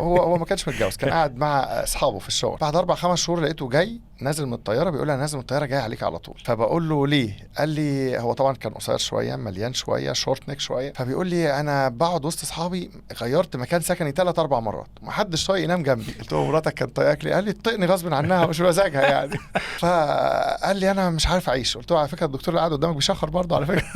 هو ما كانش متجوز، كان قاعد مع اصحابه في الشغل. بعد 4-5 شهور لقيته جاي نازل من الطياره، بيقول لي انا نازل من الطياره جاي عليك على طول. فبقول له ليه؟ قال لي هو طبعا كان قصير شويه، مليان شويه، شورت نيك شويه. فبيقول لي انا بقعد وسط اصحابي، غيرت مكان سكني 3-4 مرات، ومحدش طايق ينام جنبي. قلت له مراتك كانت طايقاك ليه؟ قال لي تطقني غصب عنها مش مزاجها يعني. فقال لي انا مش عارف اعيش. قلت له على فكره الدكتور اللي قاعد قدامك بيشخر برضه على فكره.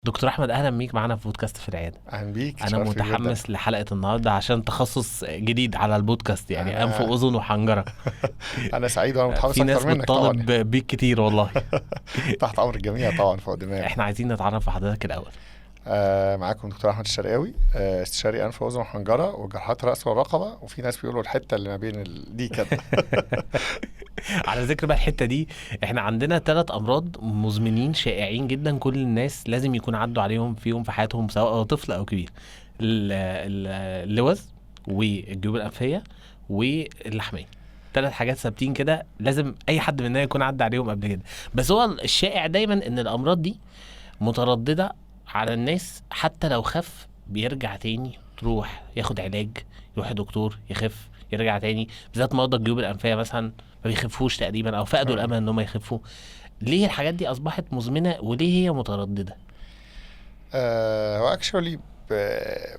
دكتور احمد، اهلا بيك معانا في بودكاست في العياده. اهلا بيك. انا متحمس لحلقه النهارده عشان تخصص جديد على البودكاست، يعني انف واذن وحنجره. انا سعيد وانا متحمس في ناس اكتر منك بتطالب بيك كتير والله. تحت امر الجميع طبعا، فوق دماغي. احنا عايزين نتعرف على حضرتك الاول. معاكم دكتور احمد الشرقاوي، استشاري انف واذن وحنجره وجراحات راس والرقبه، وفي ناس بيقولوا الحته اللي ما بين دي كده. على ذكر بقى الحته دي، احنا عندنا 3 امراض مزمنين شائعين جدا، كل الناس لازم يكون عدوا عليهم فيهم في حياتهم، سواء طفل او كبير. اللوز والجيوب الانفيه واللحميه. 3 حاجات ثابتين كده، لازم اي حد مننا يكون عدى عليهم قبل كده. بس هو الشائع دايما ان الامراض دي متردده على الناس، حتى لو خف بيرجع تاني، تروح ياخد علاج، يروح دكتور يخف، يرجع تاني. بالذات مرضى الجيوب الانفيه مثلا ما بيخفوش تقريبا، او فقدوا الامل ان هم يخفوا. ليه الحاجات دي اصبحت مزمنه وليه هي متردده؟ هو اكشولي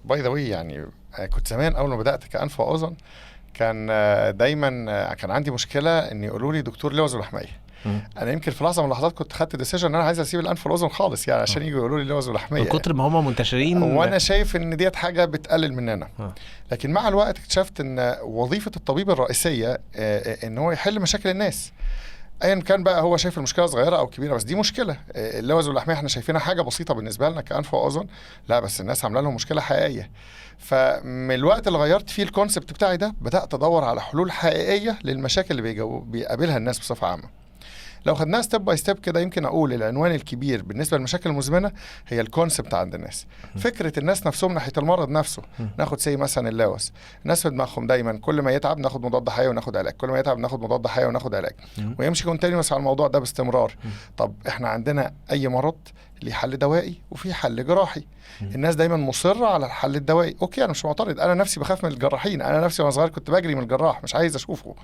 باي ذا واي يعني، كنت زمان اول ما بدات كانف واذن كان دايما كان عندي مشكله ان يقولوا لي دكتور لوز ولحميه. انا يمكن في لحظه من اللحظات كنت خدت ديسيجن ان انا عايز اسيب الانف والاذن خالص، يعني عشان يجوا يقولوا لي لوز ولحميه من كتر ما هم منتشرين. وانا شايف ان ديت حاجه بتقلل مننا. لكن مع الوقت اكتشفت ان وظيفه الطبيب الرئيسيه ان هو يحل مشاكل الناس، ايا كان بقى هو شايف المشكله صغيره او كبيره. بس دي مشكله اللوز واللحميه احنا شايفينها حاجه بسيطه بالنسبه لنا كانف واذن، لا بس الناس عامله لهم مشكله حقيقيه. فمن الوقت اللي غيرت فيه الكونسبت بتاعي ده، بدات ادور على حلول حقيقيه للمشاكل اللي بيقابلها الناس بصفه عامه. لو خدناها ستيب باي ستيب كده، يمكن اقول العنوان الكبير بالنسبه للمشاكل المزمنه هي الكونسبت عند الناس. فكره الناس نفسهم ناحيه المرض نفسه. ناخد زي مثلا اللوز، الناس في دماغهم دايما كل ما يتعب ناخد مضاد حيوي وناخد علاج، كل ما يتعب ناخد مضاد حيوي وناخد علاج، ويمشي كونتينيوس على الموضوع ده باستمرار. طب احنا عندنا اي مرض ليه حل دوائي وفي حل جراحي. الناس دايما مصره على الحل الدوائي. اوكي انا مش معترض، انا نفسي بخاف من الجراحين، انا نفسي وانا صغير كنت بجري من الجراح مش عايز اشوفه.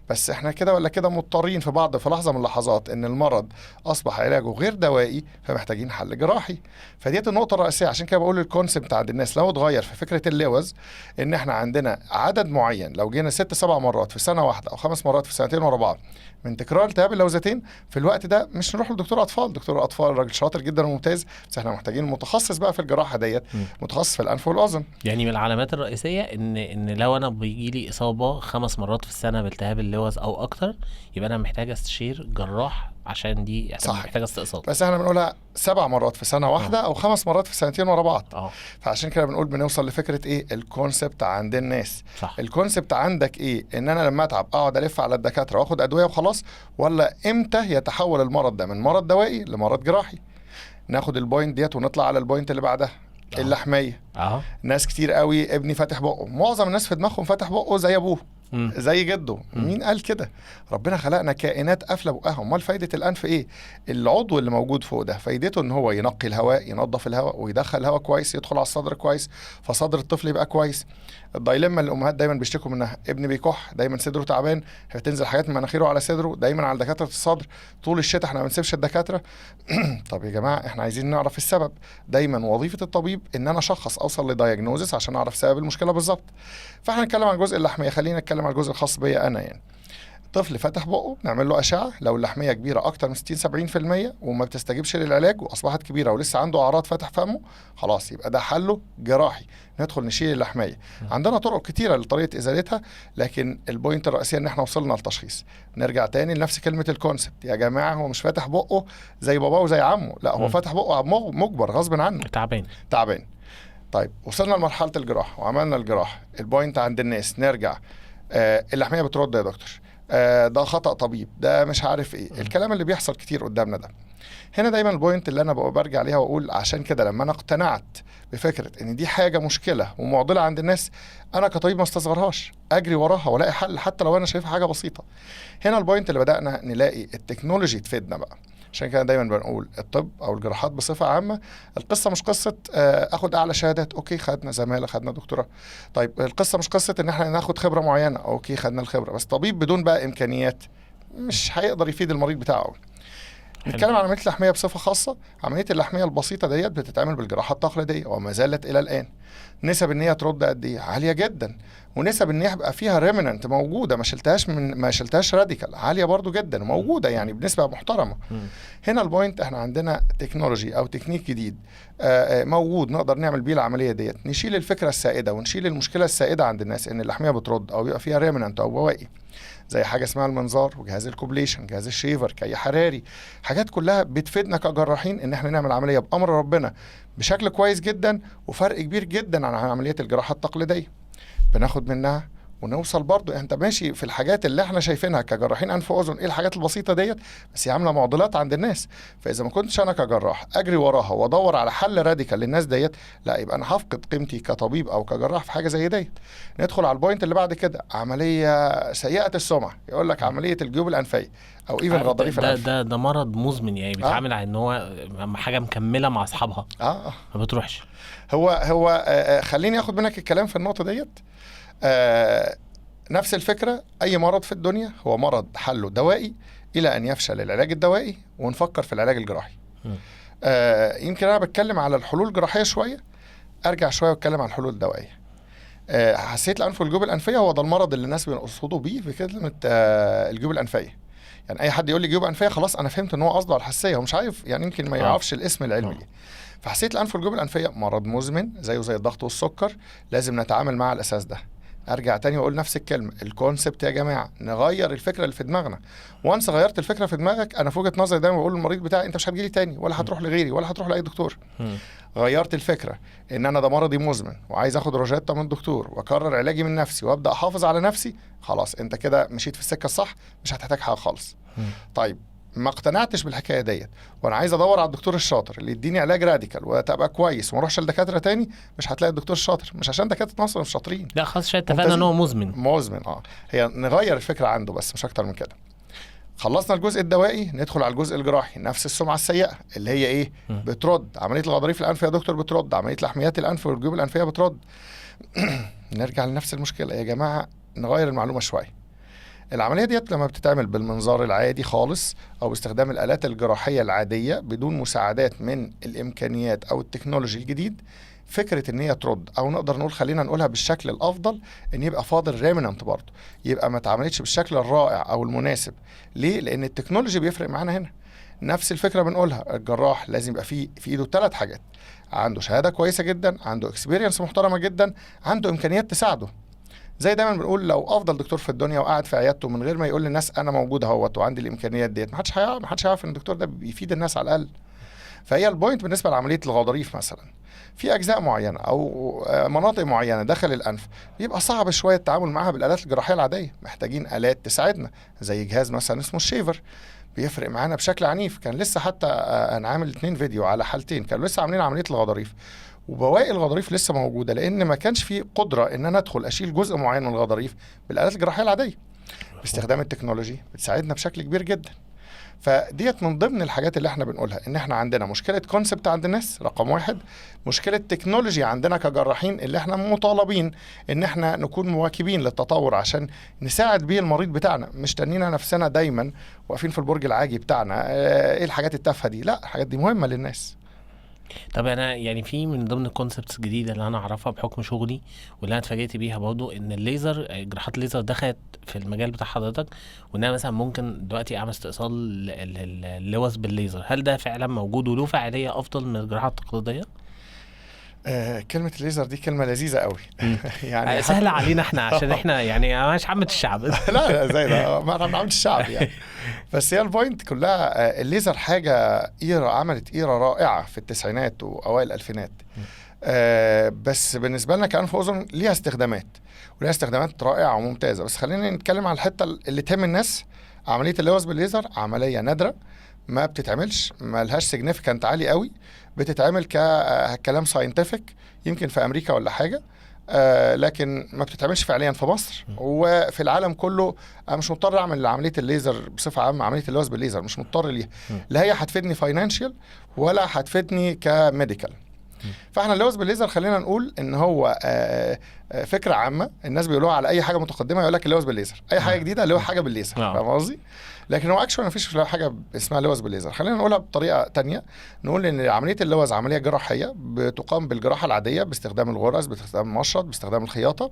بس احنا كده ولا كده مضطرين في لحظه من اللحظات ان المرض اصبح علاجه غير دوائي، فمحتاجين حل جراحي. فديت النقطه الرئيسيه. عشان كده بقول الكونسبت عند الناس لو اتغير في فكره اللوز، ان احنا عندنا عدد معين، لو جينا 6-7 مرات في سنه واحده او 5 مرات في سنتين ورا بعض من تكرار التهاب اللوزتين، في الوقت ده مش نروح لدكتور اطفال. دكتور الاطفال راجل شاطر جدا وممتاز، بس احنا محتاجين متخصص بقى في الجراحه ديت، متخصص في الانف والاذن. يعني من العلامات الرئيسيه ان لو انا بيجي لي اصابه 5 مرات في السنه بالتهاب اللوز او اكتر، يبقى انا محتاج استشير جراح، عشان دي محتاجه استئصال. بس احنا بنقولها 7 مرات في سنه واحده او 5 مرات في سنتين ورا بعض. فعشان كده بنقول بنوصل لفكره ايه الكونسبت عند الناس. صح. الكونسبت عندك ايه؟ ان انا لما اتعب اقعد الف على الدكاتره واخد ادويه وخلاص، ولا امتى يتحول المرض ده من مرض دوائي لمرض جراحي؟ ناخد البوينت ديت ونطلع على البوينت اللي بعدها. اللحميه. ناس كتير قوي ابني فاتح بقه، معظم الناس في دماغهم فاتح بقه زي ابوه، زي جده. مين قال كده؟ ربنا خلقنا كائنات قافله بقها. امال فايده الانف ايه؟ العضو اللي موجود فوق ده فايدته ان هو ينقي الهواء، ينظف الهواء ويدخل الهواء كويس يدخل على الصدر كويس، فصدر الطفل يبقى كويس. الدايلما اللي الامهات دايما بيشتكوا منها، ابني بيكح دايما صدره تعبان، هتنزل حاجات من مناخيره على صدره، دايما على دكاتره الصدر طول الشتاء احنا ما بنسيبش الدكاتره. طب يا جماعه احنا عايزين نعرف السبب. دايما وظيفه الطبيب ان انا اشخص، اوصل لدايجنوزس عشان اعرف سبب المشكله بالظبط. فاحنا نتكلم عن الجزء اللحميه، خلينا نتكلم عن الجزء الخاص بيا انا. يعني طفل فتح بقه نعمل له اشعه، لو اللحميه كبيره اكتر من 60-70% وما بتستجيبش للعلاج واصبحت كبيره ولسه عنده اعراض فتح فمه، خلاص يبقى ده حله جراحي، ندخل نشيل اللحميه. عندنا طرق كتيره لطريقه ازالتها، لكن البوينت الرئيسيه ان احنا وصلنا للتشخيص. نرجع تاني لنفس كلمه الكونسبت يا جماعه، هو مش فاتح بقه زي باباه وزي عمه، لا هو فاتح بقه مجبر غصب عنه، تعبان. طيب وصلنا لمرحله الجراحه وعملنا الجراحه. البوينت عند الناس نرجع، اللحميه بترد يا دكتور، ده خطأ طبيب، ده مش عارف ايه، الكلام اللي بيحصل كتير قدامنا ده. هنا دايما البوينت اللي انا برجع ليها واقول عشان كده لما انا اقتنعت بفكره ان دي حاجه مشكله ومعضله عند الناس، انا كطبيب ما استصغرهاش، اجري وراها والاقي حل حتى لو انا شايفها حاجه بسيطه. هنا البوينت اللي بدانا نلاقي التكنولوجي تفيدنا بقى. عشان كده دايما بنقول الطب او الجراحات بصفه عامه، القصه مش قصه اخد اعلى شهادات، اوكي خدنا زماله خدنا دكتوراه. طيب القصه مش قصه ان احنا ناخد خبره معينه، اوكي خدنا الخبره، بس طبيب بدون بقى امكانيات مش هيقدر يفيد المريض بتاعه. نتكلم عن عمليه اللحميه بصفه خاصه. عمليه اللحميه البسيطه ديت بتتعمل بالجراحه التقليديه وما زالت الى الان. نسب ان هي ترد قد ايه؟ عاليه جدا. ونسب ان يبقى فيها ريمننت موجوده، ما شلتهاش راديكال، عاليه برضو جدا وموجوده يعني بنسبه محترمه. هنا البوينت، احنا عندنا تكنولوجي او تكنيك جديد موجود نقدر نعمل بيه العمليه ديت، نشيل الفكره السائده ونشيل المشكله السائده عند الناس ان اللحميه بترد او يبقى فيها ريمننت او بواقي، زي حاجه اسمها المنظار وجهاز الكوبليشن، جهاز الشيفر، كي حراري. حاجات كلها بتفيدنا كجراحين ان احنا نعمل عمليه بامر ربنا بشكل كويس جدا، وفرق كبير جدا عن عمليه الجراحه التقليديه. بناخد منها ونوصل برضو، انت ماشي في الحاجات اللي احنا شايفينها كجراحين انف واذن، ايه الحاجات البسيطه ديت، بس هي عامله معضلات عند الناس. فاذا ما كنتش انا كجراح اجري وراها وادور على حل راديكال للناس ديت، لا يبقى انا هفقد قيمتي كطبيب او كجراح في حاجه زي ديت. ندخل على البوينت اللي بعد كده، عمليه سيئه السمعه، يقول لك عمليه الجيوب الانفيه او ايفن غضاريف الانف. ده مرض مزمن يعني، بيتعامل على ان هو حاجه مكمله مع اصحابها ما بتروحش. هو خليني اخد منك الكلام في النقطه ديت. نفس الفكرة، أي مرض في الدنيا هو مرض حله دوائي إلى أن يفشل العلاج الدوائي ونفكر في العلاج الجراحي. يمكن أنا بتكلم على الحلول الجراحية شوية، أرجع شوية وأتكلم عن الحلول الدوائية. حساسية الأنف والجيوب الأنفية هو ده المرض اللي الناس بيقصدوا بيه في كلمة الجيوب الأنفية. يعني أي حد يقول لي جيوب أنفية خلاص أنا فهمت إن هو قصده على الحساسية، هو مش عارف يعني، يمكن ما يعرفش الاسم العلمي ليه. فحساسية الأنف والجيوب الأنفية مرض مزمن زيه زي الضغط والسكر، لازم نتعامل مع الأساس ده. ارجع تاني واقول نفس الكلمه، الكونسبت يا جماعه، نغير الفكره اللي في دماغنا. وانس غيرت الفكره في دماغك، انا في وجهه نظري دايما بقول للمريض بتاعي انت مش هتجيلي تاني ولا هتروح لغيري ولا هتروح لاي دكتور. غيرت الفكره ان انا ده مرضي مزمن وعايز اخد روجيتا من الدكتور واكرر علاجي من نفسي وابدا احافظ على نفسي، خلاص انت كده مشيت في السكه الصح، مش هتحتاج حاجه خالص. طيب ما اقتنعتش بالحكايه ديت وانا عايز ادور على الدكتور الشاطر اللي يديني علاج راديكال وتبقى كويس وما اروحش لدكاتره تاني، مش هتلاقي الدكتور الشاطر، مش عشان دكاتره مصر مش شاطرين، لا خلاص اتفقنا ان هو مزمن. هي نغير الفكره عنده بس مش اكتر من كده. خلصنا الجزء الدوائي، ندخل على الجزء الجراحي. نفس السمعه السيئه اللي هي ايه؟ بترد. عمليه الغضاريف الانف يا دكتور بترد، عمليه لحميات الانف والجيوب الانفيه بترد. نرجع لنفس المشكله يا جماعه، نغير المعلومه شويه. العملية ديت لما بتتعمل بالمنظار العادي خالص أو باستخدام الآلات الجراحية العادية بدون مساعدات من الإمكانيات أو التكنولوجي الجديد، فكرة إن هي ترد، أو نقدر نقول خلينا نقولها بالشكل الأفضل، إن يبقى فاضل ريمننت برضه، يبقى ما اتعملتش بالشكل الرائع أو المناسب. ليه؟ لأن التكنولوجي بيفرق معانا هنا. نفس الفكرة بنقولها، الجراح لازم يبقى في إيده 3 حاجات: عنده شهادة كويسة جدا، عنده اكسبيرينس محترمة جدا، عنده إمكانيات تساعده. زي دايما بنقول، لو افضل دكتور في الدنيا وقاعد في عيادته من غير ما يقول للناس انا موجود اهوت وعندي الامكانيات ديت، ما حدش هيعرف ان الدكتور ده بيفيد الناس على الاقل. فهي البوينت بالنسبه لعمليه الغضاريف مثلا، في اجزاء معينه او مناطق معينه داخل الانف بيبقى صعب شويه التعامل معها بالالات الجراحيه العاديه، محتاجين الات تساعدنا، زي جهاز مثلا اسمه الشيفر، بيفرق معانا بشكل عنيف. كان لسه حتى انا عامل 2 فيديو على حالتين كانوا لسه عاملين عمليه الغضاريف، وبواقي الغضاريف لسه موجوده، لان ما كانش في قدره ان انا ادخل اشيل جزء معين من الغضاريف بالالات الجراحيه العاديه. باستخدام التكنولوجي بتساعدنا بشكل كبير جدا. فديت من ضمن الحاجات اللي احنا بنقولها، ان احنا عندنا مشكله كونسبت عند الناس رقم 1، مشكله تكنولوجي عندنا كجراحين اللي احنا مطالبين ان احنا نكون مواكبين للتطور عشان نساعد بيه المريض بتاعنا، مش تنينا نفسنا دايما واقفين في البرج العاجي بتاعنا ايه الحاجات التافهه دي. لا، الحاجات دي مهمه للناس. طب انا يعني في من ضمن الكونسبتس الجديده اللي انا اعرفها بحكم شغلي واللي انا اتفاجئت بيها برضو، ان الليزر، جراحات الليزر دخلت في المجال بتاع حضرتك، وانها مثلا ممكن دلوقتي اعمل استئصال اللوز بالليزر. هل ده فعلا موجود وله فعاليه افضل من الجراحات التقليديه؟ كلمة الليزر دي كلمة لذيذة قوي. يعني سهلة علينا احنا عشان احنا يعني مش عامة الشعب. لا زي ده، ما احنا عامة الشعب يعني. بس هي البوينت كلها، الليزر حاجة عملت إيرا رائعة في التسعينات وأوائل الألفينات. بس بالنسبة لنا كأنف وأذن ليها استخدامات، وليها استخدامات رائعة وممتازة. بس خلينا نتكلم على الحتة اللي تهم الناس. عملية اللوز بالليزر عملية نادرة، ما بتتعملش، ما لهاش سيجنيفيكانت عالي قوي، بتتعمل ككلام ساينتفك يمكن في امريكا ولا حاجه. لكن ما بتتعملش فعليا في مصر وفي العالم كله. انا مش مضطر اعمل عمليه الليزر بصفه عامه، عمليه اللوز بالليزر مش مضطر ليها، لا هي هتفيدني فاينانشال ولا هتفيدني كميديكال. فاحنا اللوز بالليزر خلينا نقول ان هو فكره عامه الناس بيقولوها على اي حاجه متقدمه، يقول لك اللوز بالليزر، اي حاجه جديده اللي هو حاجه بالليزر، فاهم قصدي؟ لكن هو اكشن ما فيش حاجه اسمها لوز بالليزر. خلينا نقولها بطريقه تانية، نقول ان عمليه اللوز عمليه جراحيه بتقام بالجراحه العاديه باستخدام الغرز، باستخدام المشرط، باستخدام الخياطه.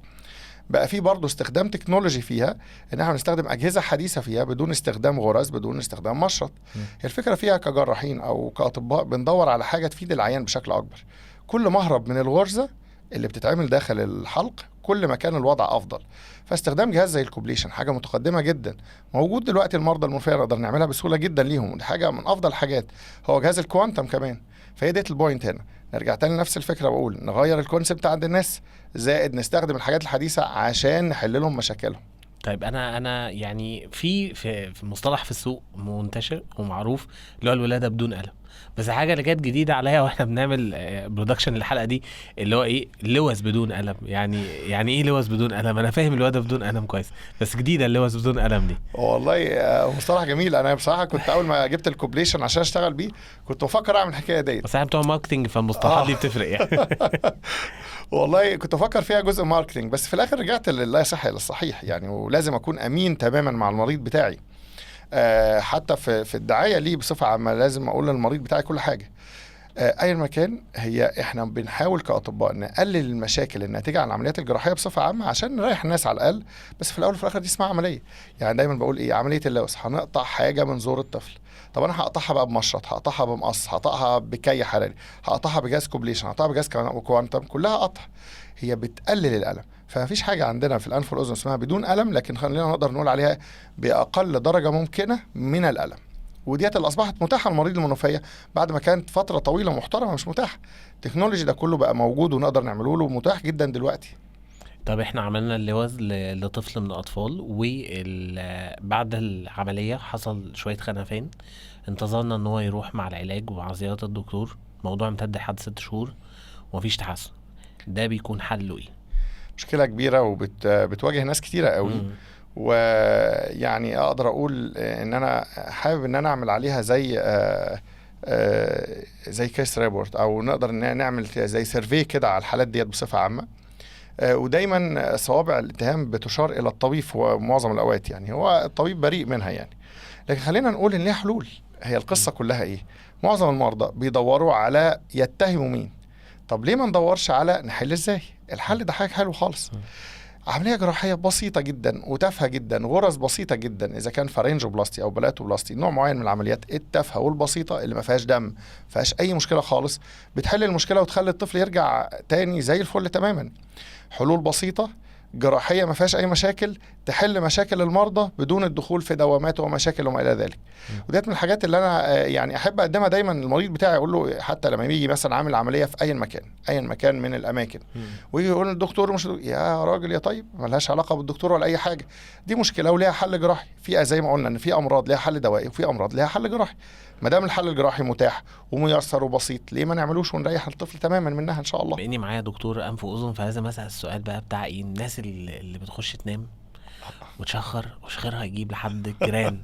بقى في برضه استخدام تكنولوجي فيها، ان احنا بنستخدم اجهزه حديثه فيها بدون استخدام غرز، بدون استخدام مشرط. هي الفكره فيها كجراحين او كاطباء بندور على حاجه تفيد العيان بشكل اكبر. كل ما اهرب من الغرزه اللي بتتعمل داخل الحلق كل ما كان الوضع افضل. فاستخدام جهاز زي الكوبليشن حاجه متقدمه جدا، موجود دلوقتي المرضى المنوفيه نقدر نعملها بسهوله جدا ليهم، ودي حاجه من افضل الحاجات. هو جهاز الكوانتم كمان. فهي ديت البوينت هنا، نرجع تاني لنفس الفكره، بقول نغير الكونسبت عند الناس زائد نستخدم الحاجات الحديثه عشان نحل لهم مشاكلهم. طيب انا يعني في مصطلح في السوق منتشر ومعروف اللي هو الولاده بدون الم، بس حاجه اللي كانت جديده عليا واحنا بنعمل برودكشن للحلقه دي اللي هو ايه لوز بدون الم. يعني ايه لوز بدون الم؟ انا فاهم الولاده بدون الم كويس، بس جديده اللوز بدون الم دي. والله مصطلح جميل. انا بصراحه كنت اول ما جبت الكوبليشن عشان اشتغل بيه كنت بفكر اعمل الحكايه ديت، بس احنا بتوع ماركتنج فالمصطلحات دي بتفرق يعني. والله كنت بفكر فيها جزء ماركتنج، بس في الاخر رجعت لله صح للصحيح يعني، ولازم اكون امين تماما مع المريض بتاعي. حتى في الدعايه ليه بصفه عامه لازم اقول للمريض بتاعي كل حاجه. اي مكان هي احنا بنحاول كاطباء نقلل المشاكل الناتجه عن العمليات الجراحيه بصفه عامه عشان نريح الناس على الاقل، بس في الاول وفي الاخر دي اسمها عمليه. يعني دايما بقول ايه، عمليه اللوز هنقطع حاجه من زور الطفل، طب انا هقطعها بقى بمشرط، هقطعها بمقص، هقطعها بكي حراري، هقطعها بجهاز كوبليشن، هقطعها بجهاز كوانتم، كلها قطع. هي بتقلل الالم. فما فيش حاجه عندنا في الانف والاذن اسمها بدون الم، لكن خلينا نقدر نقول عليها باقل درجه ممكنه من الالم. وديت اللي اصبحت متاحه للمريض المنوفيه بعد ما كانت فتره طويله محترمه مش متاحه. التكنولوجي ده كله بقى موجود ونقدر نعمله له، متاح جدا دلوقتي. طب احنا عملنا اللوز لطفل من الاطفال، وبعد العمليه حصل شويه خنفان، انتظرنا ان هو يروح مع العلاج ومع زياره الدكتور، الموضوع امتد لحد 6 شهور ومفيش تحسن. ده بيكون حله ايه؟ مشكله كبيره وبتواجه ناس كتيره قوي. ويعني اقدر اقول ان انا حابب ان انا اعمل عليها زي كيس ريبورت، او نقدر ان نعمل زي سيرفي كده على الحالات ديت بصفه عامه. ودايما صوابع الاتهام بتشار الى الطبيب في معظم الاوقات، يعني هو الطبيب بريء منها يعني. لكن خلينا نقول ان ليها حلول. هي القصه كلها ايه؟ معظم المرضى بيدوروا على يتهموا مين. طب ليه ما ندورش على نحل ازاي؟ الحل ده حاجه حلو خالص. عمليه جراحيه بسيطه جدا وتافهه جدا، غرز بسيطه جدا، اذا كان فارنجوبلاستي او بلاتوبلاستي، نوع معين من العمليات التافهه والبسيطه اللي ما فيهاش دم، ما فيهاش اي مشكله خالص، بتحل المشكله وتخلي الطفل يرجع تاني زي الفل تماما. حلول بسيطه جراحيه ما فيهاش اي مشاكل، تحل مشاكل المرضى بدون الدخول في دوامات ومشاكل وما الى ذلك. وديت من الحاجات اللي انا يعني احب اقدمها دايما للمريض بتاعي، اقول له حتى لما يجي مثلا عامل عمليه في اي مكان من الاماكن، ويجي يقول الدكتور مش يا راجل يا طيب، ملهاش علاقه بالدكتور ولا اي حاجه، دي مشكله وليها حل جراحي. في زي ما قلنا ان في امراض ليها حل دوائي وفي امراض ليها حل جراحي. ما دام الحل الجراحي متاح وميسر وبسيط، ليه ما نعملوش ونريح الطفل تماما منها ان شاء الله. باني معايا دكتور انف واذن، فلازم اسال السؤال بقى بتاع ايه الناس اللي بتخش تنام وتشخر وشخيرها يجيب لحد الجيران.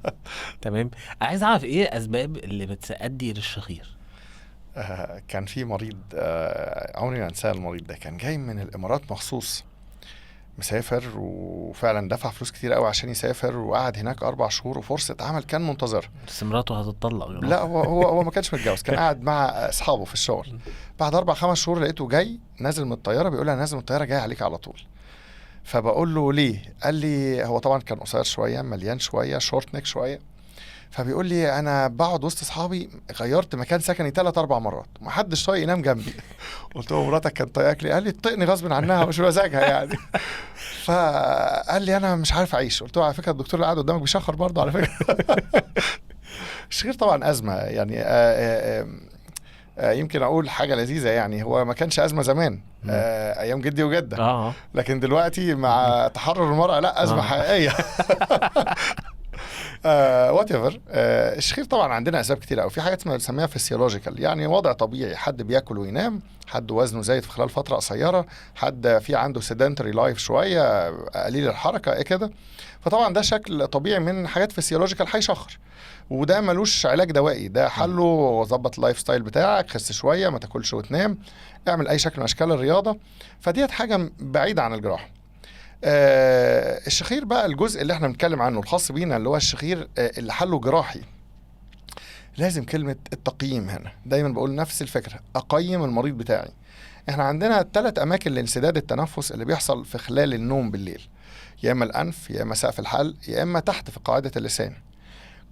تمام، عايز اعرف ايه اسباب اللي بتؤدي للشخير. كان في مريض عمري ما انساه. المريض ده كان جاي من الامارات مخصوص، مسافر وفعلا دفع فلوس كتير قوي عشان يسافر، وقعد هناك 4 شهور وفرصة عمل كان منتظر. بس مراته هتطلق. لا هو ما كانش متجوز، كان قاعد مع اصحابه في الشغل. بعد 4-5 شهور لقيته جاي نازل من الطيارة، بيقول لي انا نازل من الطيارة جاي عليك على طول. فبقول له ليه؟ قال لي هو طبعا كان قصير شوية، مليان شوية، شورت نيك شوية. فبيقول لي انا بقعد وسط اصحابي، غيرت مكان سكني 3-4 مرات ومحدش طايق ينام جنبي. قلت له مراتك كانت طايقاك ليه؟ قال لي تطيقني غصب عنها مش مزاجها يعني. فقال لي انا مش عارف اعيش. قلت له على فكره الدكتور اللي قاعد قدامك بيشخر برضه على فكره. الشخير طبعا ازمه يعني. يمكن اقول حاجه لذيذه يعني، هو ما كانش ازمه زمان ايام جدي وجده، لكن دلوقتي مع تحرر المراه لا ازمه حقيقيه. وات ايفر. الشخير طبعا عندنا اسباب كتير قوي. في حاجات اسمها بنسميها فيسيولوجيكال، يعني وضع طبيعي، حد بياكل وينام، حد وزنه زايد في خلال فتره قصيره، حد في عنده سيدنتري لايف شويه، قليل الحركه ايه كده. فطبعا ده شكل طبيعي من حاجات فيسيولوجيكال هيشخر، وده ملوش علاج دوائي، ده حله ظبط اللايف ستايل بتاعك، خس شويه، ما تاكلش وتنام، اعمل اي شكل من اشكال الرياضه. فديت حاجه بعيده عن الجراحه. الشخير بقى الجزء اللي احنا بنتكلم عنه الخاص بينا اللي هو الشخير اللي حله جراحي، لازم كلمة التقييم هنا. دايما بقول نفس الفكرة، أقيم المريض بتاعي. احنا عندنا 3 أماكن لانسداد التنفس اللي بيحصل في خلال النوم بالليل، يا إما الأنف، يا إما سقف الحلق، يا إما تحت في قاعدة اللسان.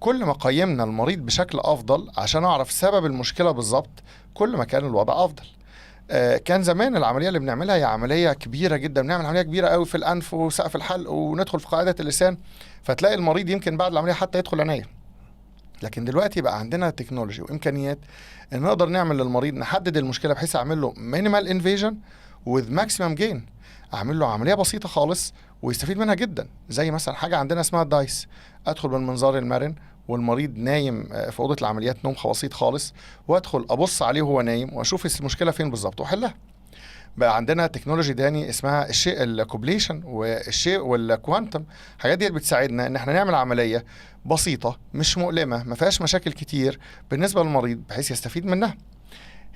كل ما قيمنا المريض بشكل أفضل عشان أعرف سبب المشكلة بالظبط، كل ما كان الوضع أفضل. كان زمان العمليه اللي بنعملها هي عمليه كبيره جدا، بنعمل عمليه كبيره قوي في الانف وسقف الحلق وندخل في قاعده اللسان، فتلاقي المريض يمكن بعد العمليه حتى يدخل عنايه. لكن دلوقتي بقى عندنا تكنولوجي وامكانيات ان نقدر نعمل للمريض، نحدد المشكله بحيث اعمل له مينيمال انفيجن وذ ماكسيمم جين، اعمل له عمليه بسيطه خالص ويستفيد منها جدا. زي مثلا حاجه عندنا اسمها الدايس، ادخل بالمنظار المرن والمريض نايم في اوضه العمليات نوم بسيط خالص، وادخل ابص عليه وهو نايم واشوف المشكله فين بالظبط واحلها. بقى عندنا تكنولوجي تاني اسمها الشيء الكوبليشن والشيء والكوانتم. الحاجات دي بتساعدنا ان احنا نعمل عمليه بسيطه مش مؤلمه ما فيهاش مشاكل كتير بالنسبه للمريض بحيث يستفيد منها.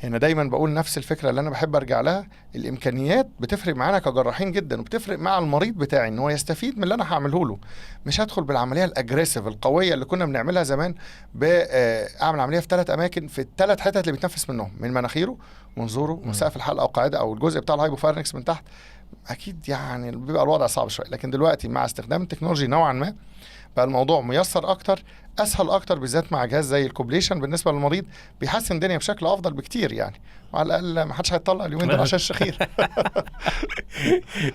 هنا دايما بقول نفس الفكره اللي انا بحب ارجع لها، الامكانيات بتفرق معانا كجراحين جدا، وبتفرق مع المريض بتاعي ان هو يستفيد من اللي انا هعمله له. مش هدخل بالعمليه الاجريسيف القويه اللي كنا بنعملها زمان، اعمل عمليه في 3 اماكن في ال3 حتت اللي بيتنفس منهم، من مناخيره ومنظوره وسقف الحلقه او قاعده او الجزء بتاع الهايبوفارنكس من تحت. اكيد يعني بيبقى الوضع صعب شويه، لكن دلوقتي مع استخدام التكنولوجي نوعا ما بقى الموضوع ميسر اكتر، اسهل اكتر، بالذات مع جهاز زي الكوبليشن بالنسبه للمريض بيحسن الدنيا بشكل افضل بكتير يعني. وعلى الاقل ما حدش هيطلع اليومين دول عشان الشخير.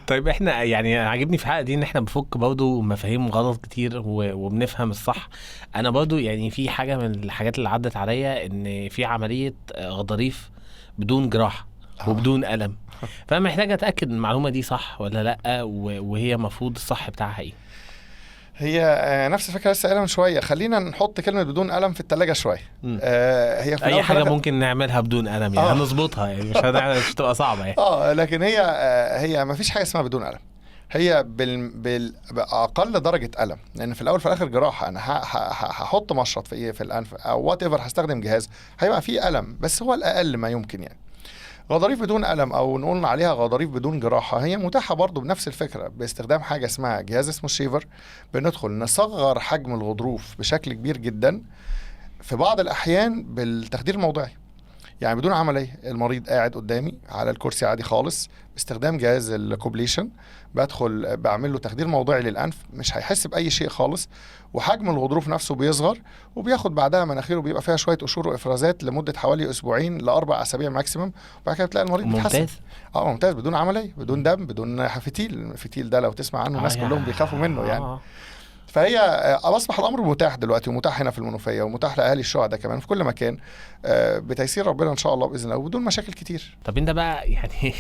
طيب احنا يعني عاجبني في الحلقه دي ان احنا بنفك برضه مفاهيم غلط كتير وبنفهم الصح. انا برضه يعني في حاجه من الحاجات اللي عدت عليا ان في عمليه غضاريف بدون جراحه وبدون ألم، فانا محتاج اتاكد ان المعلومه دي صح ولا لا، وهي المفروض الصح بتاعها ايه؟ هي نفس الفكره لسه قايلها من شويه. خلينا نحط كلمه بدون ألم في الثلاجه شويه. هي في اي حاجه ممكن نعملها بدون ألم يعني هنظبطها يعني مش هتبقى صعبه يعني. لكن هي ما فيش حاجه اسمها بدون ألم. هي باقل درجه ألم، لان في الاول في الاخر جراحه. انا هحط مشرط في الانف او وات ايفر، هستخدم جهاز هيبقى فيه ألم بس هو الاقل ما يمكن يعني. غضاريف بدون ألم أو نقول عليها غضاريف بدون جراحة هي متاحة برضو بنفس الفكرة، باستخدام حاجة اسمها جهاز اسمه الشيفر. بندخل نصغر حجم الغضروف بشكل كبير جدا، في بعض الأحيان بالتخدير الموضعي، يعني بدون عملية. المريض قاعد قدامي على الكرسي عادي خالص، باستخدام جهاز الكوبليشن بدخل بعمل له تخدير موضعي للأنف، مش هيحس بأي شيء خالص، وحجم الغضروف نفسه بيصغر، وبياخد بعدها مناخيره بيبقى فيها شوية قشور وإفرازات لمدة حوالي 2 ل4 أسابيع ماكسيمم، وبعد كده تلاقي المريض بيتحسن. ممتاز، بدون عملية، بدون دم، بدون فتيل. الفتيل ده لو تسمع عنه الناس كلهم بيخافوا منه يعني. فهي اصبح الامر متاح دلوقتي، ومتاح هنا في المنوفيه، ومتاح لاهالي الشهداء كمان في كل مكان، بتيسير ربنا ان شاء الله باذن الله وبدون مشاكل كتير. طب انت بقى يعني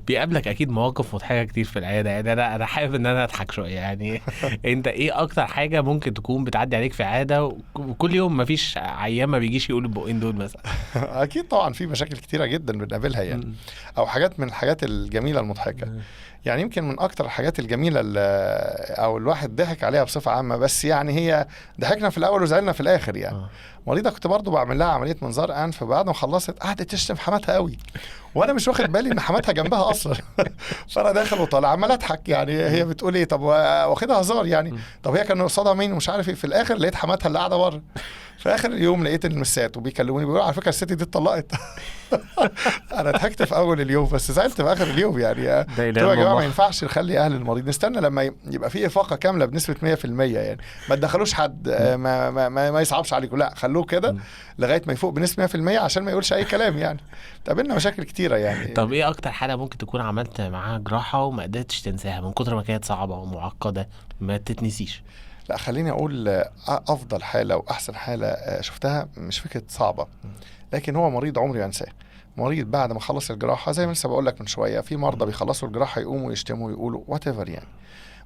بيقابلك اكيد مواقف مضحكه كتير في العياده، يعني انا حابب ان انا اضحك شويه يعني. انت ايه اكتر حاجه ممكن تكون بتعدي عليك في عياده وكل يوم مفيش عيان ما بيجيش يقول البقين دول مثلا؟ اكيد طبعا في مشاكل كتيره جدا بنقابلها يعني، او حاجات من الحاجات الجميله المضحكه. يعني يمكن من اكتر الحاجات الجميله او الواحد ضحك عليها بصفه عامه، بس يعني هي ضحكنا في الاول وزعلنا في الاخر يعني. مريضه كنت برضو بعمل لها عمليه منظار انف، بعد ما خلصت قعدت تشتم حماتها قوي، وانا مش واخد بالي ان حماتها جنبها اصلا. فانا داخل وطالع عمال اضحك يعني، هي بتقول ايه؟ طب واخدها هزار يعني، طب هي كان قصادها مين ومش عارف ايه. في الاخر لقيت حماتها اللي قاعده بره. في اخر اليوم لقيت المسات وبيكلموني بيقولوا على فكره الست دي اتطلقت. انا ضحكت في اول اليوم بس زعلت في اخر اليوم يعني. يا جماعه ما ينفعش نخلي اهل المريض نستنى لما يبقى في افاقه كامله بنسبه 100% يعني. ما تدخلوش حد، ما يصعبش عليكم، لا خلوه كده لغايه ما يفوق بنسبه 100% عشان ما يقولش اي كلام يعني. تقابلنا مشاكل كتيره يعني. طب ايه اكتر حاله ممكن تكون عملت معاها جراحه وما قدرتش تنساها من كتر ما كانت صعبه ومعقده ما تتنسيش؟ لا خليني اقول افضل حاله واحسن حاله شفتها، مش فكره صعبه، لكن هو مريض عمري ما انساه. مريض بعد ما خلص الجراحه، زي ما لسه بقول لك من شويه، في مرضى بيخلصوا الجراحه يقوموا يشتموا ويقولوا وات ايفر يعني.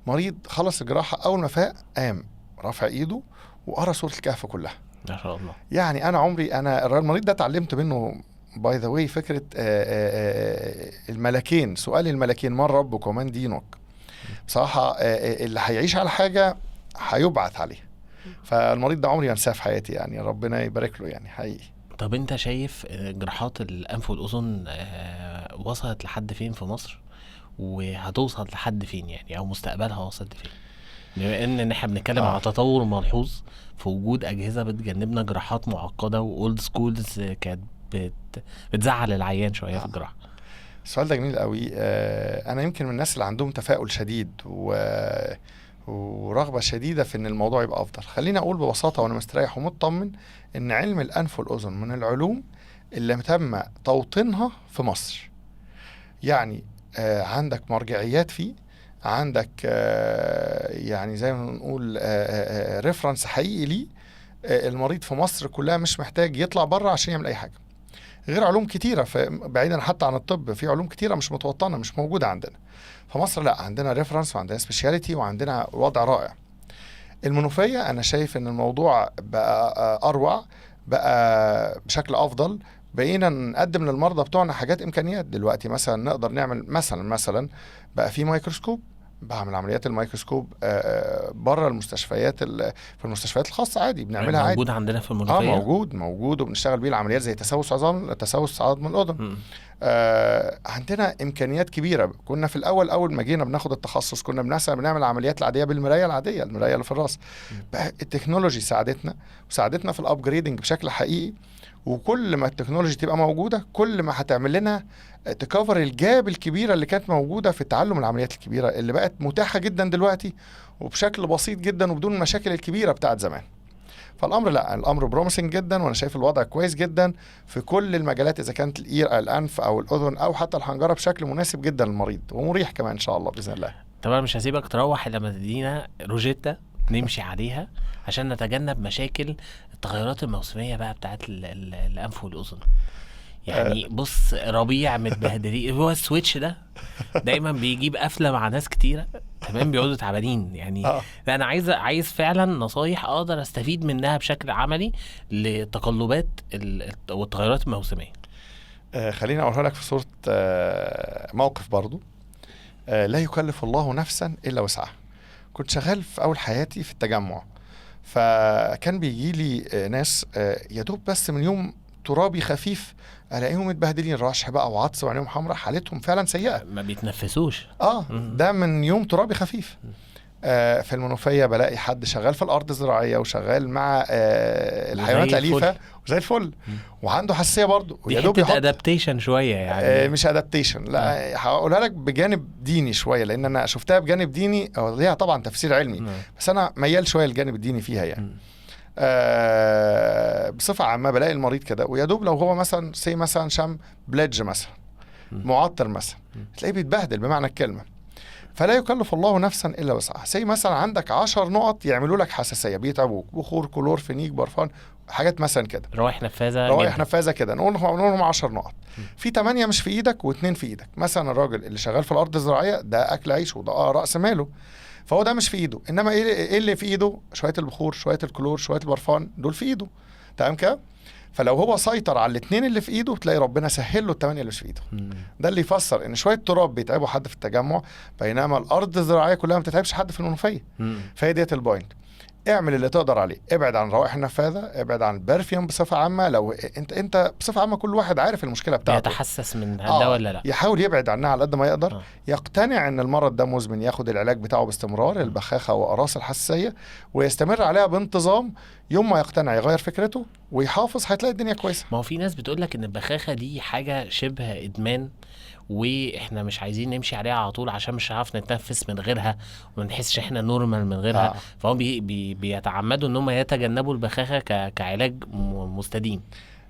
مريض خلص الجراحه، اول ما فاق قام رافع ايده وقرا سوره الكهف كلها. ما شاء الله. يعني انا المريض ده اتعلمت منه باي ذا واي فكره الملكين، سؤال الملكين من ربك ومن دينك. بصراحه اللي هيعيش على حاجه هيبعث عليها. فالمريض ده عمري ما انساه في حياتي، يعني ربنا يبارك له يعني حقيقي. طب انت شايف جراحات الانف والاذن وصلت لحد فين في مصر، وهتوصل لحد فين يعني، او مستقبلها وصل لفين؟ بما ان احنا بنتكلم على تطور ملحوظ في وجود اجهزه بتجنبنا جراحات معقده واولد سكولز كانت بتزعل العيان شويه في الجراحه. السؤال ده جميل قوي. انا يمكن من الناس اللي عندهم تفاؤل شديد ورغبه شديده في ان الموضوع يبقى افضل. خليني اقول ببساطه وانا مستريح ومطمن ان علم الانف والاذن من العلوم اللي تم توطينها في مصر. يعني عندك مرجعيات فيه، عندك يعني زي ما نقول ريفرنس حقيقي ليه. المريض في مصر كلها مش محتاج يطلع بره عشان يعمل اي حاجه، غير علوم كتيره بعيدا حتى عن الطب. في علوم كتيره مش متوطنه، مش موجوده عندنا في مصر. لا، عندنا ريفرنس وعندنا سبيشاليتي وعندنا وضع رائع. المنوفيه انا شايف ان الموضوع بقى اروع، بقى بشكل افضل. بقينا نقدم للمرضى بتوعنا حاجات امكانيات دلوقتي. مثلا نقدر نعمل مثلا بقى في مايكروسكوب، بعمل عمليات الميكروسكوب بره المستشفيات، في المستشفيات الخاصه عادي بنعملها عادي. موجود عندنا في المنوفيه. موجود وبنشتغل بيه العمليات زي تسوس عظام الاذن. عندنا امكانيات كبيره. كنا في اول ما جينا بناخد التخصص كنا بنعمل العمليات العاديه بالمرايه العاديه، المرايه اللي في الراس. بقى التكنولوجي ساعدتنا في الابجريدنج بشكل حقيقي. وكل ما التكنولوجي تبقى موجوده كل ما هتعمل لنا تكفر الجاب الكبيره اللي كانت موجوده في تعلم العمليات الكبيره اللي بقت متاحه جدا دلوقتي وبشكل بسيط جدا وبدون المشاكل الكبيره بتاعت زمان. فالامر الامر بروميسنج جدا، وانا شايف الوضع كويس جدا في كل المجالات، اذا كانت الانف او الاذن او حتى الحنجره، بشكل مناسب جدا للمريض ومريح كمان ان شاء الله باذن الله. طبعا مش هسيبك تروح لما تدينا روجيتا نمشي عليها عشان نتجنب مشاكل التغيرات الموسميه بقى بتاعت الانف والاذن. يعني بص، ربيع متبهدلين. هو السويتش ده دايما بيجيب قفله مع ناس كتيره، تمام، بيقعدوا تعبانين يعني. لا، انا عايز فعلا نصايح اقدر استفيد منها بشكل عملي لتقلبات والتغيرات الموسميه. خليني اقولها لك في صوره موقف برضو. لا يكلف الله نفسا الا وسعها. كنت شغال في اول حياتي في التجمع، فكان بيجي لي ناس يا دوب بس من يوم ترابي خفيف الاقيهم متبهدلين، رشح بقى وعطس وعينيهم حمراء، حالتهم فعلا سيئه، ما بيتنفسوش. ده من يوم ترابي خفيف. في المنوفيه بلاقي حد شغال في الارض الزراعيه وشغال مع الحيوانات الاليفه وزي الفل وعنده حساسيه برضه، ويا دوب يحط ادابتيشن شويه يعني. مش ادابتيشن، لا هقولها لك بجانب ديني شويه، لان انا شفتها بجانب ديني ليها طبعا تفسير علمي بس انا ميال شويه للجانب الديني فيها يعني. بصفه عامه بلاقي المريض كده، ويا دوب لو هو مثلا شم بليدج مثلا معطر مثلا، تلاقيه بيتبهدل بمعنى الكلمه. فلا يكلف الله نفسا الا وسعها. مثلا عندك 10 نقط يعملوا لك حساسيه، بيتعبوك، بخور، كلور، فينيك، برفان، حاجات مثلا كده، روائح نفاذه كده، نقول لهم 10 نقط. في 8 مش في ايدك و2 في ايدك. مثلا الراجل اللي شغال في الارض الزراعيه ده اكل عيشه وده راس ماله، فهو ده مش في ايده. انما ايه اللي في ايده؟ شويه البخور، شويه الكلور، شويه البرفان، دول في ايده، تمام كده. فلو هو سيطر على الاثنين اللي في ايده تلاقي ربنا سهل له الثمانيه اللي مش في ايده. ده اللي يفسر ان شويه تراب بيتعبوا حد في التجمع بينما الارض الزراعيه كلها ما بتتعبش حد في المنوفيه. فهي ديت البوينت. اعمل اللي تقدر عليه، ابعد عن روائح النفاذه، ابعد عن البرفيوم بصفه عامه. لو انت بصفه عامه كل واحد عارف المشكله بتاعته، يتحسس من ده ولا لا، يحاول يبعد عنها على قد ما يقدر. يقتنع ان المرض ده مزمن، ياخد العلاج بتاعه باستمرار، البخاخه واقراص الحساسيه، ويستمر عليها بانتظام. يوم ما يقتنع يغير فكرته ويحافظ، هتلاقي الدنيا كويسه. ما هو في ناس بتقول لك ان البخاخه دي حاجه شبه ادمان، واحنا مش عايزين نمشي عليها على طول عشان مش هنعرف نتنفس من غيرها وما نحسش احنا نورمال من غيرها. فهم بيتعمدوا ان هم يتجنبوا البخاخه كعلاج مستديم.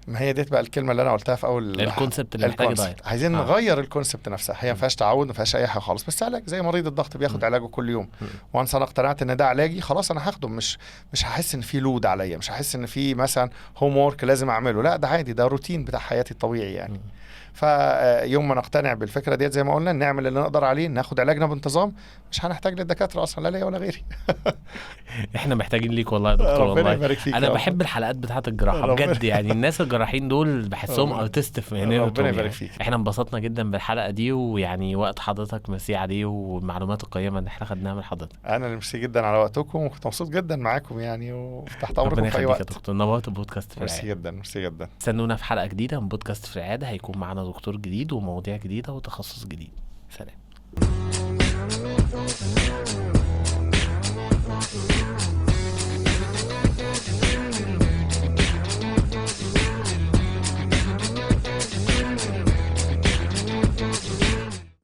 ما هي ديت بقى الكلمه اللي انا قلتها في اول الكونسبت اللي محتاج يتغير. عايزين نغير الكونسبت نفسها. هي ما فيهاش تعود، ما فيهاش اي حاجه خالص، بس علاج زي مريض الضغط بياخد علاجه كل يوم. وانس انا اقتنعت ان ده علاجي خلاص انا هاخده، مش هحس ان في لود عليا، مش هحس ان في مثلا هوم وورك لازم اعمله، لا ده عادي، ده روتين بتاع حياتي الطبيعي يعني. فيوم ما نقتنع بالفكره ديت زي ما قلنا نعمل اللي نقدر عليه، ناخد علاجنا بانتظام، مش هنحتاج للدكاتره اصلا، لا ليا ولا غيري. احنا محتاجين ليك والله يا دكتور. ربنا والله يبارك فيك. انا بحب الحلقات بتاعه الجراحه بجد يعني. الناس الجراحين دول بحسهم ارتست في مهنتهم. ربنا يبارك يعني فيك. احنا انبسطنا جدا بالحلقه دي، ويعني وقت حضرتك ميرسي عليه، والمعلومات القيمه اللي احنا خدناها من حضرتك. انا اللي ميرسي جدا على وقتكم، وكنت مبسوط جدا معاكم يعني، وتحت امركم ربنا في اي يخليك يا وقت. دكتور، نورت البودكاست في ميرسي العياده. جدا، ميرسي جدا. استنونا في حلقه جديده من بودكاست في العياده، هيكون معانا دكتور جديد ومواضيع جديده وتخصص جديد. سلام.